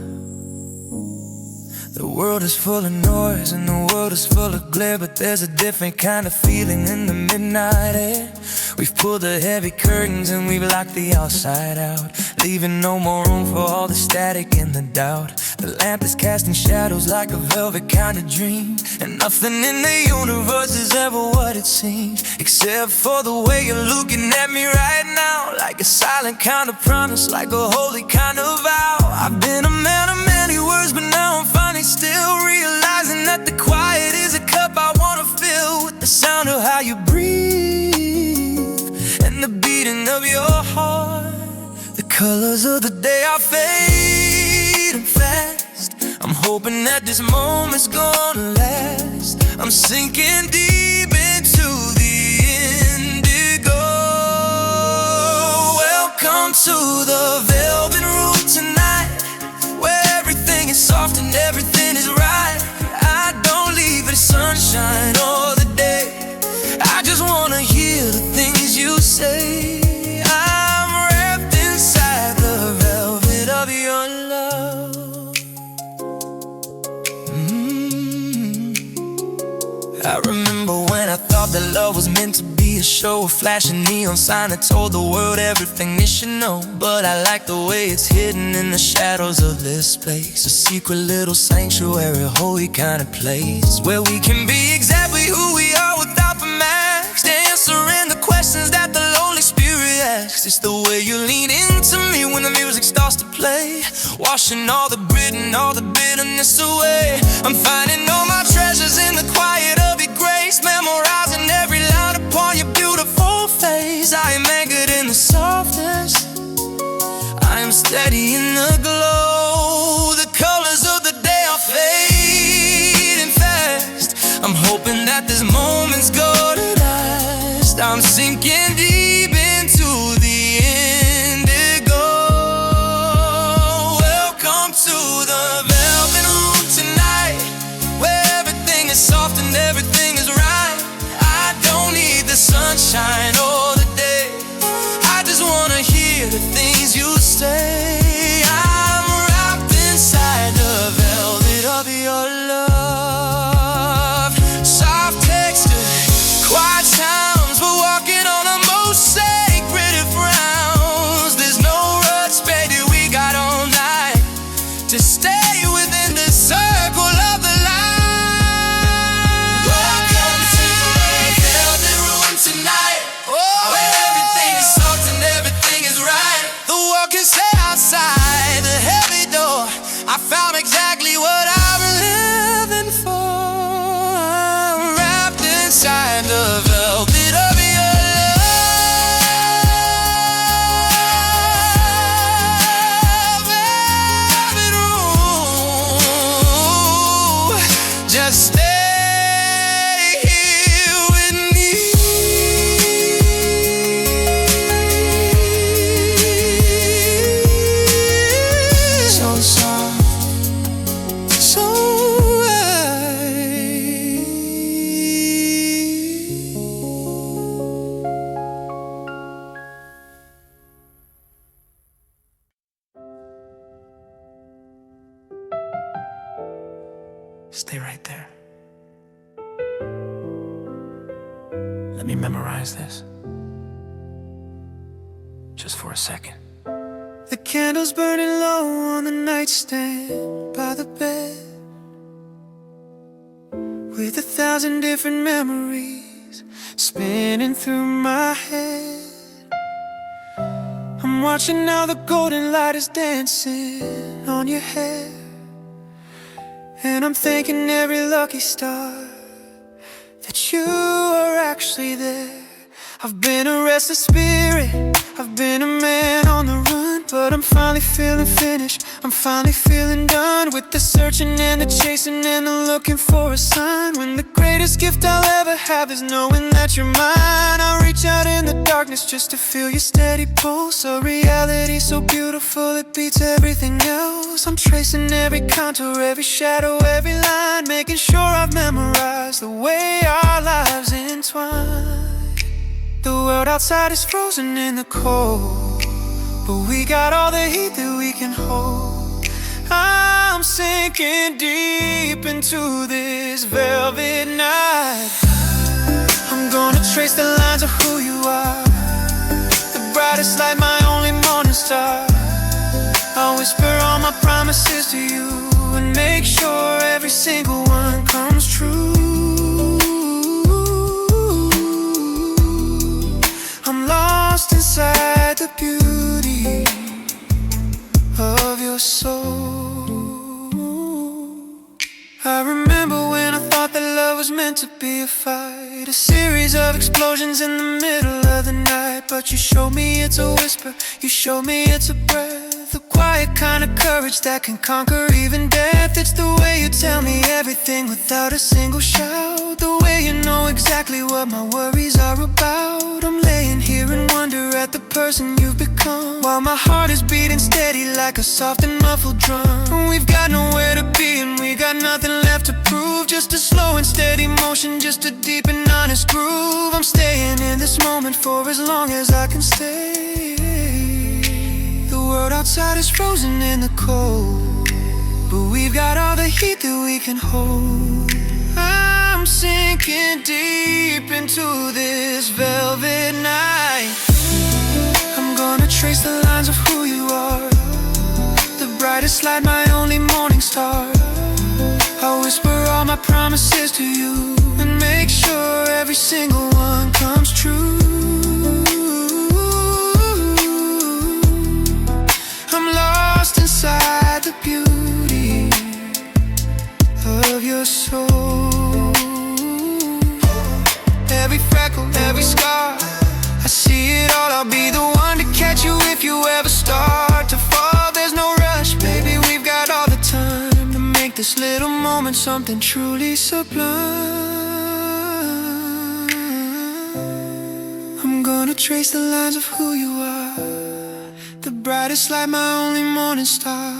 [SPEAKER 2] The world is full of noise and the world is full of glare, but there's a different kind of feeling in the midnight air. We've pulled the heavy curtains and we've locked the outside out, leaving no more room for all the static and the doubt. The lamp is casting shadows like a velvet kind of dream, and nothing in the universe is ever what it seems, except for the way you're looking at me right now, like a silent kind of promise, like a holy kind of vow. I've been a man of many words, but now I'm finally still realizing that the quiet is a cup I wanna fill with the sound of how you breathe and the beating of your heart. The colors of the day are fading fast. I'm hoping that this moment's gonna last. I'm sinking deep into the indigo. Welcome to the velvet room tonight, where everything is soft and everything is right. I don't leave the sunshine or the day, I just wanna hear the things you say. I'm wrapped inside the velvet of your love. I remember when I thought that love was meant to be a show, a flashing neon sign that told the world everything they should know. But I like the way it's hidden in the shadows of this place, a secret little sanctuary, a holy kind of place, where we can be exactly who we are without the mask, answering the questions that the lonely spirit asks. It's the way you lean into me when the music starts to play, washing all the grit and all the bitterness away. I'm finding all my treasures in the quiet of your grace, memorizing every line upon your beautiful face. I am anchored in the softness, I am steady in the glow. The colors of the day are fading fast. I'm hoping that this moment's gonna last. I'm sinking deep into the indigo. Welcome to the velvet room tonight, where everything is soft and everything is right. I don't need the sunshine or the day, I just wanna hear the things you say. I'm wrapped inside the velvet of your love. Soft texture, quiet sounds, we're walking on a motion. Stay right there. Let me memorize this. Just for a second. The candle's burning low on the nightstand by the bed, with 1,000 different memories spinning through my head. I'm watching how the golden light is dancing on your hair, and I'm thanking every lucky star that you are actually there. I've been a restless spirit, I've been a man on the run, but I'm finally feeling finished, I'm finally feeling done with the searching and the chasing and the looking for a sign. When the greatest gift I'll ever have is knowing that you're mine. I'll reach out in the darkness just to feel your steady pulse, a reality so beautiful it beats everything else. I'm tracing every contour, every shadow, every line, making sure I've memorized the way our lives entwine. The world outside is frozen in the cold, but we got all the heat that we can hold. I'm sinking deep into this velvet night. I'm gonna trace the lines of who you are, the brightest light, my only morning star. I'll whisper all my promises to you and make sure every single one comes true. I'm lost inside the beauty of your soul. I remember when I thought that love was meant to be a fight, a series of explosions in the middle of the night. But you showed me it's a whisper, you showed me it's a breath, a quiet kind of courage that can conquer even death. It's the way you tell me everything without a single shout, the way you know exactly what my worries are about. I'm laying here in wonder at the person you've become, while my heart is beating steady like a soft and muffled drum. We've got nowhere to be and we got nothing left to prove, just a slow and steady motion, just a deep and honest groove. I'm staying in this moment for as long as I can stay. The world outside is frozen in the cold, but we've got all the heat that we can hold. I'm sinking deep into this velvet night. I'm gonna trace the lines of who you are, the brightest light, my only morning star. I'll whisper all my promises to you and make sure every single one comes true. I'm lost inside the beauty of your soul. Every freckle, every scar, I see it all. I'll be the one to catch you if you ever start to fall. There's no rush, baby, we've got all the time to make this little moment something truly sublime. I'm gonna trace the lines of who you are, the brightest light, my only morning star.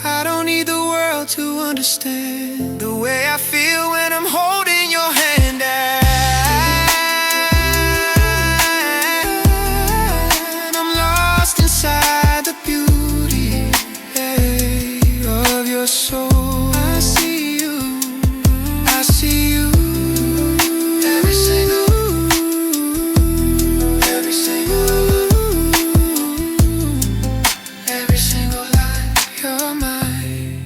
[SPEAKER 2] I don't need the world to understand the way I feel when I'm holding your hand. And I'm lost inside the beauty of your soul. I see you, I see you. Every single line, you're mine.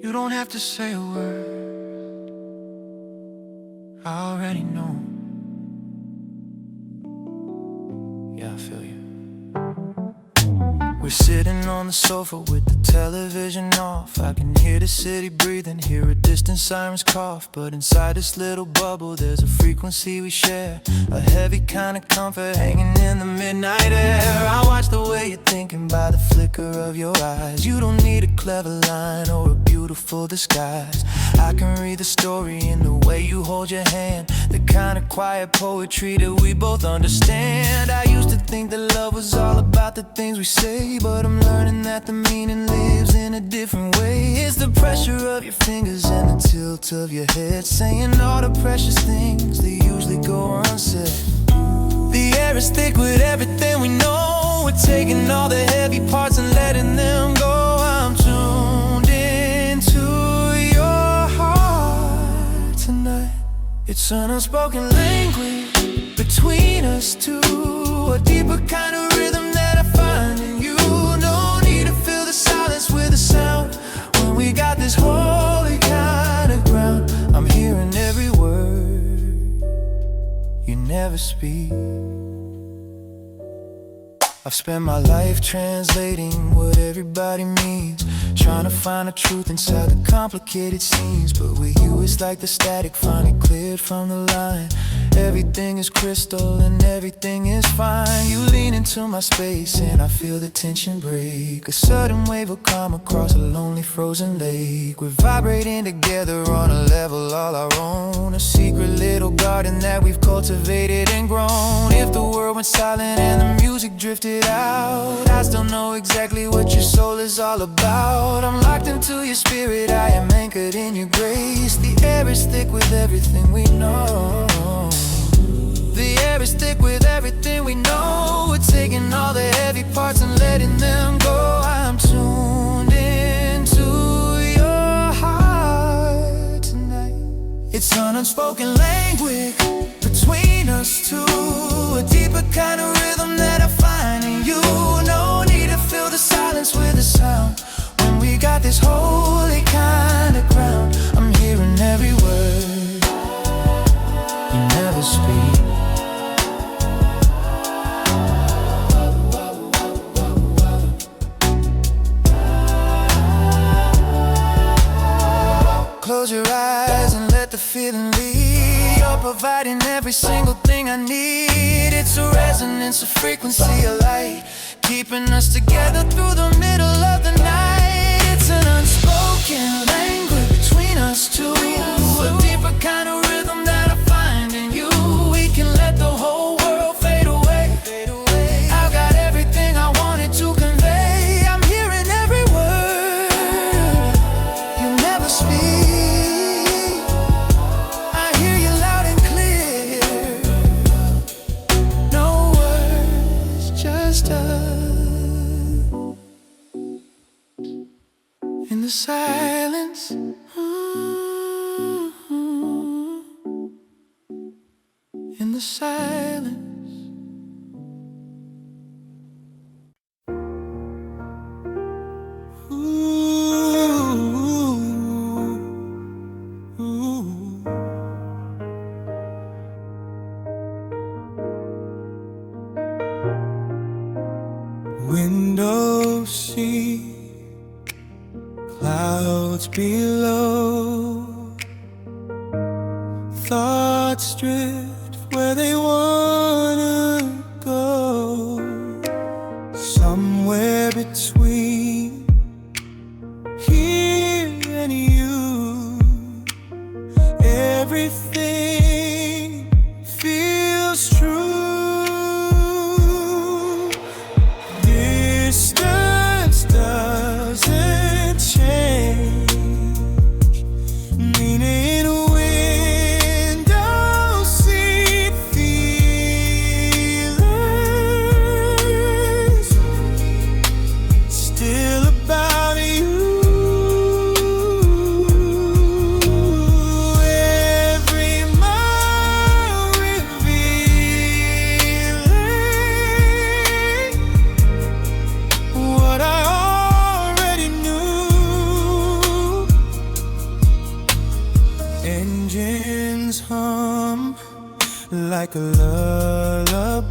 [SPEAKER 2] You don't have to say a word, I already know. Yeah, I feel you. We're sitting on the sofa with the television off. I can hear the city breathing, hear a distant siren's cough. But inside this little bubble there's a frequency we share, a heavy kind of comfort hanging in the midnight air. I watch the way you're thinking by the flicker of your eyes. You don't need a clever line or a beautiful disguise. I can read the story in the way you hold your hand, the kind of quiet poetry that we both understand. I used to think that love was all about the things we say, but I'm learning that the meaning lives in a different way. It's the pressure of your fingers and the tilt of your head, saying all the precious things that usually go unsaid. The air is thick with everything we know. We're taking all the heavy parts and letting them go. I'm tuned into your heart tonight. It's an unspoken language between us two, a deeper kind of rhythm that I find in you. No need to fill the silence with a sound when we got this holy kind of ground. I'm hearing every word you never speak. I've spent my life translating what everybody means, trying to find the truth inside the complicated scenes. But with you it's like the static finally cleared from the line. Everything is crystal and everything is fine. You lean into my space and I feel the tension break. A sudden wave will come across a lonely frozen lake. We're vibrating together on a level all our own, a secret little garden that we've cultivated and grown. If the world went silent and the music drifted out, I still know exactly what your soul is all about. I'm locked into your spirit, I am anchored in your grace. The air is thick with everything we know. The air is thick with everything we know. We're taking all the heavy parts and letting them go. I'm tuned into your heart tonight. It's an unspoken language between us two, a deeper kind of rhythm that I find in you. No need to fill the silence with a sound when we got this holy kind of ground. I'm hearing every word you never speak. Close your eyes and let the feeling lead. You're providing every single thing I need. It's a resonance, a frequency, a light, keeping us together through the middle of the night. It's an unspoken language between us two, a deeper kind of rhythm that I find in you. We can let the whole world fade away. I've got everything I wanted to convey. I'm hearing every word you never speak. In the silence, in the silence. Window seat, clouds below, thoughts drift where they wanna go. Somewhere between here and you, everything feels true. Distance doesn't change, meaning window seat feelings still about you. Every mile revealing what I already knew. Engines hum like a lullaby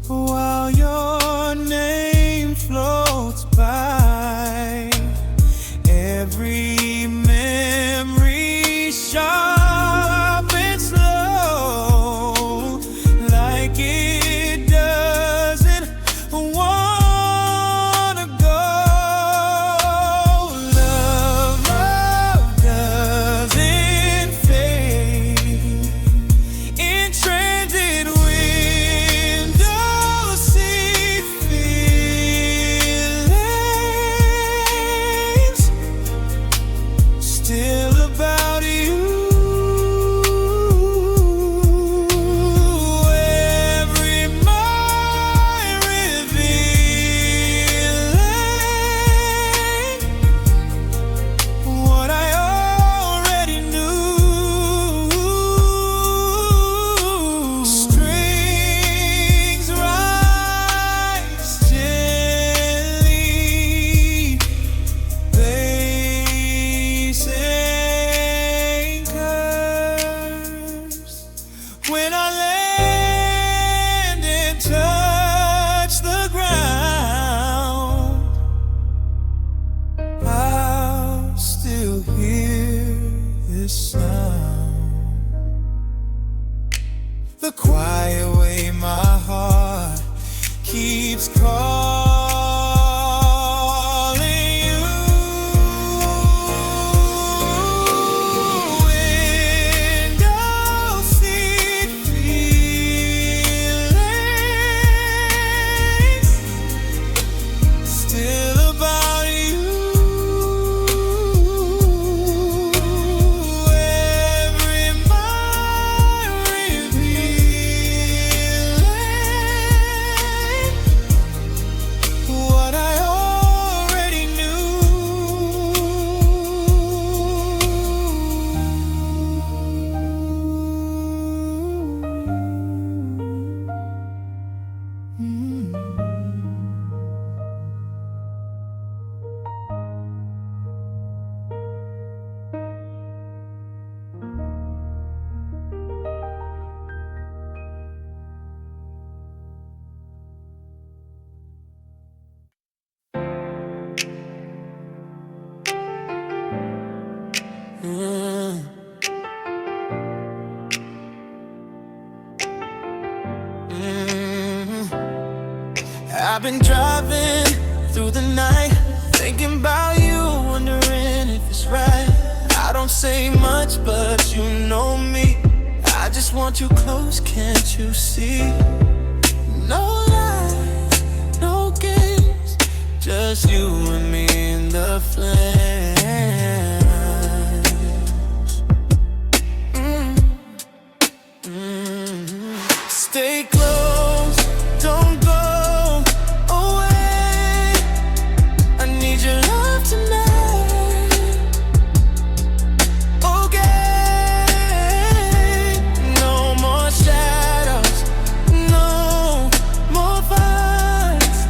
[SPEAKER 2] while your name floats by. Every memory sharp and slow, like it doesn't wanna go. Love doesn't fade, I've been driving through the night, thinking about you, wondering if it's right. I don't say much, but you know me. I just want you close, can't you see? No lies, no games, just you and me in the flames. Stay close, don't go away. I need your love tonight. Okay, no more shadows, no more fights.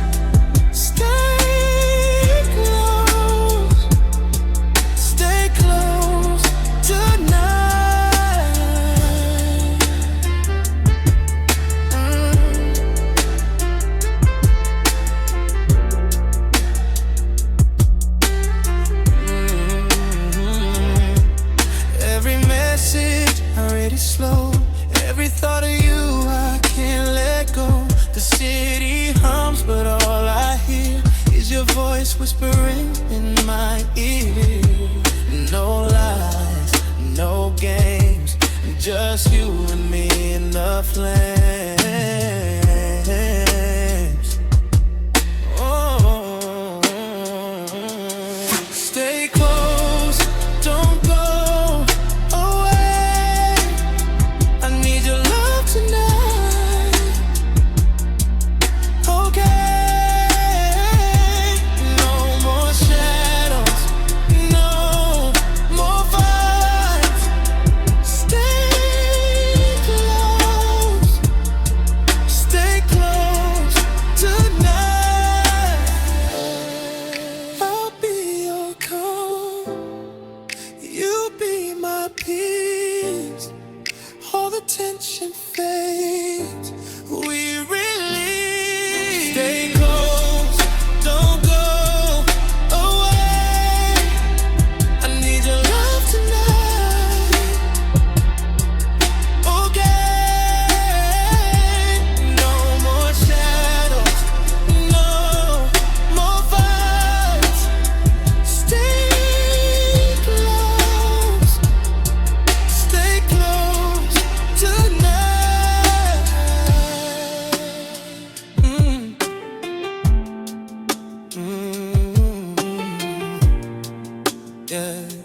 [SPEAKER 2] Stay close tonight. Slow. Every thought of you I can't let go. The city hums, but all I hear is your voice whispering in my ear. No lies, no games, just you and me in the flames. Oh, stay close, don't go. All the tension fades, we release. Stay close, don't go away. I need your love tonight. Okay, no more shadows, no more fights. Stay close tonight. Yeah.